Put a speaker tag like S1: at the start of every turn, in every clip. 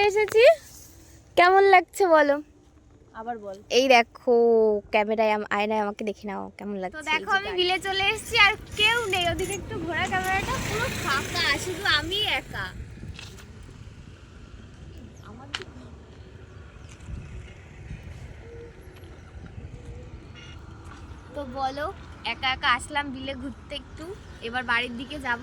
S1: এসেছি, কেমন লাগছে বলো?
S2: আবার বল।
S1: এই দেখো ক্যামেরায় আয়নায় আমাকে দেখে নাও কেমন লাগছে।
S2: তো দেখো আমি বিলে চলে এসেছি আর কেউ নেই, ওদিকে একটু ঘোরা, ক্যামেরাটা পুরো ফাঁকা, শুধু আমি একা। তো বলো, একা একা আসলাম বিলে ঘুরতে, একটু এবার বাড়ির দিকে যাব।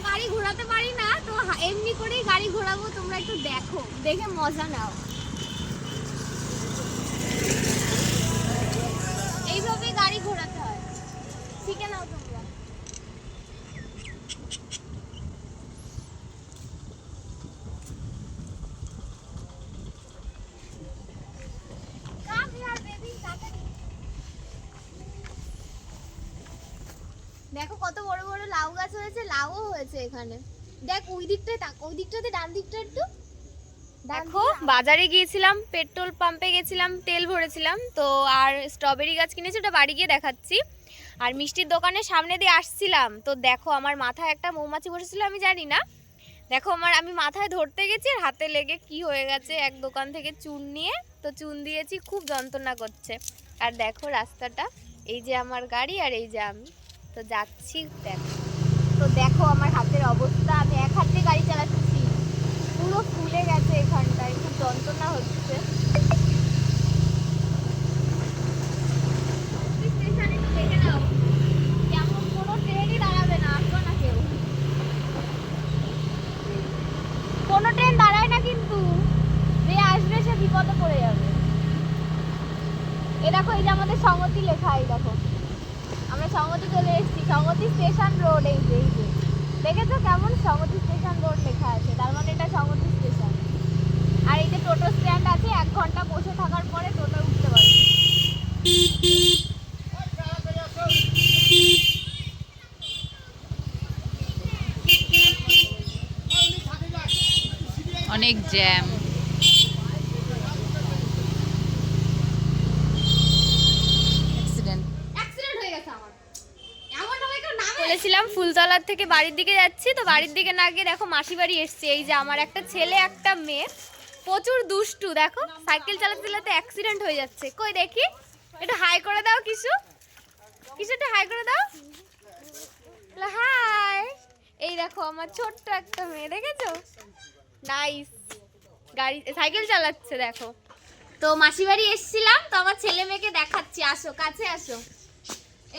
S2: গাড়ি ঘোরাতে পারি না তো এমনি করেই গাড়ি ঘোরাবো, তোমরা একটু দেখো, দেখে মজা নাও। এইভাবে গাড়ি ঘোরাতে হয়, শিখে নাও তোমরা। দেখো কত বড় বড় লাউ গাছ হয়েছে, লাউও হয়েছে এখানে। দেখ ওই দিকটায় তাক, ওই দিকটাতে, ডান দিকটা একটু।
S1: দেখো বাজারে গিয়েছিলাম, পেট্রোল পাম্পে গেছিলাম, তেল ভরেছিলাম তো, আর স্ট্রবেরি গাছ কিনেছি, ওটা বাড়ি গিয়ে দেখাচ্ছি। আর মিষ্টির দোকানের সামনে দিয়ে আসছিলাম তো দেখো আমার মাথায় একটা মৌমাছি বসেছিল, আমি জানি না। দেখো আমি মাথায় ধরতে গেছি আর হাতে লেগে কি হয়ে গেছে, এক দোকান থেকে চুন নিয়ে তো চুন দিয়েছি, খুব যন্ত্রণা করছে। আর দেখো রাস্তাটা, এই যে আমার গাড়ি আর এই যে আমি তো যাচ্ছি। দেখো
S2: তো দেখো আমার হাতের অবস্থা, আমি এক হাতে গাড়ি চালাচ্ছি, পুরো ফুলে গেছে এখানটায়, খুব যন্ত্রণা হচ্ছে। স্টেশনে একটু দেখে নাও, কেমন কোনো ট্রেনই দাঁড়াবে না, আসবো না কেউ, কোনো ট্রেন দাঁড়ায় না কিন্তু, যে আসবে সে বিপদে পড়ে যাবে। এ দেখো, এই যে আমাদের সংগতি লেখা, এই দেখো আমরা সংগতি চলে এসেছি, সংগতি স্টেশন রোড। এই যে দেখেছো কেমন সংগতি স্টেশন রোড লেখা আছে, তার মানে এটা সংগতি স্টেশন। আর এই যে টোটো স্ট্যান্ড আছে, 1 ঘন্টা বসে থাকার পরে টোটো উঠতে পারবে।
S1: অনেক জ্যাম। বলেছিলাম ফুলতলার থেকে বাড়ির দিকে যাচ্ছি, তো বাড়ির দিকে না গিয়ে দেখো মাসি বাড়ি এসছি। এই যে আমার একটা ছেলে একটা মেয়ে, প্রচুর দুষ্টু। দেখো সাইকেল চালাতে চালাতে অ্যাক্সিডেন্ট হয়ে যাচ্ছে। কই দেখি, একটু হাই করে দাও কিছু, কিছু একটু হাই করে দাও, হাই। এই দেখো আমার ছোট্ট একটা মেয়ে, দেখেছো, নাইস, গাড়ি সাইকেল চালাচ্ছে দেখো।
S2: তো মাসি বাড়ি এসেছিলাম, তো আমার ছেলে মেয়েকে দেখাচ্ছি, আসো কাছে আসো।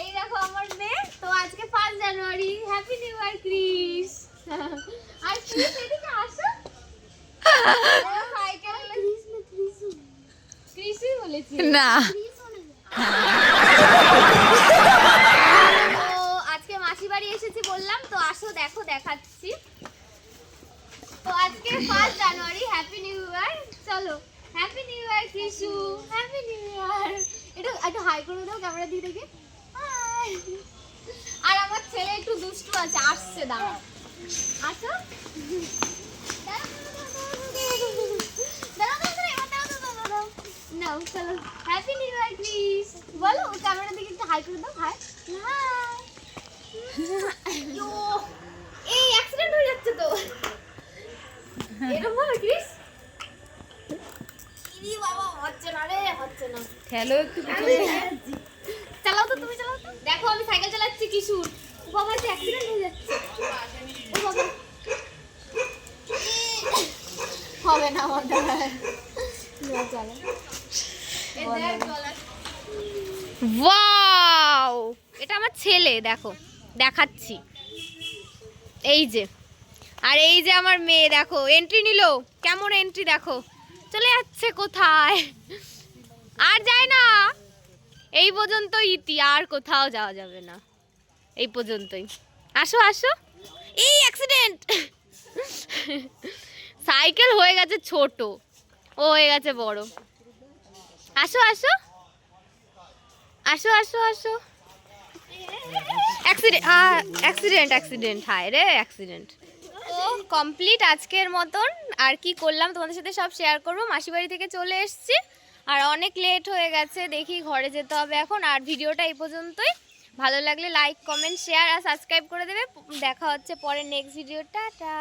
S2: এই দেখো আমার মেয়ে, তো আজকে 5 জানুয়ারি, হ্যাপি নিউ ইয়ার ক্রিস। আর ক্রিস এদিকে আসো, সাইকেল ক্রিসই বলেছি
S1: না।
S2: তো আজকে মাসি বাড়ি এসেছি বললাম, তো আসো দেখো দেখাচ্ছি। তো আজকে 5 জানুয়ারি, হ্যাপি নিউ ইয়ার। চলো happy new year Krisu, happy new year. একটু একটু হাই করে দাও ক্যামেরা দিয়ে দেখে, হাই। আর আমার ছেলে একটু দুষ্টু আছে, আসছে, দাঁড়া, আসো। নাও চলো, হ্যাপি নিউ ইয়ার ক্রিস বলো, ক্যামেরা দিকে একটু হাই করে দাও, হাই। হাই। এই অ্যাক্সিডেন্ট হয়ে যাচ্ছে তো, এরকম ভাবে ক্রিস। ইরি বাবা, হচ্ছে না রে, হচ্ছে না।
S1: হ্যালো একটু
S2: চালাও তো, তুমি চালাও তো। দেখো আমি সাইকেল চালাচ্ছি, কিশোর। ও বাবা, যে অ্যাক্সিডেন্ট হয়ে যাচ্ছে। ও বাবা, হবে না আমার দ্বারা। চলো,
S1: ওয়াও, এটা আমার ছেলে, দেখো দেখাচ্ছি। এই যে, আর এই যে আমার মেয়ে, দেখো এন্ট্রি নিল, কেমন এন্ট্রি দেখো, চলে যাচ্ছে কোথায়, আর যায় না। এই পর্যন্ত ইতি, আর কোথাও যাওয়া যাবে না, এই পর্যন্তই। আসো আসো, এই অ্যাক্সিডেন্ট। সাইকেল হয়ে গেছে ছোট, ও হয়ে গেছে বড়। আসো আসো আসো আসো আসো। অ্যাক্সিডেন্ট, অ্যাক্সিডেন্ট অ্যাক্সিডেন্ট, হায় রে অ্যাক্সিডেন্ট। তো কমপ্লিট আজকের মতন। আর কি করলাম তোমাদের সাথে সব শেয়ার করবো। মাসি বাড়ি থেকে চলে এসেছি, আর অনেক লেট হয়ে গেছে, দেখি ঘরে যেতে হবে এখন। আর ভিডিওটা এই পর্যন্তই, ভালো লাগলে লাইক কমেন্ট শেয়ার আর সাবস্ক্রাইব করে দেবে। দেখা হচ্ছে পরে নেক্সট ভিডিও, টাটা।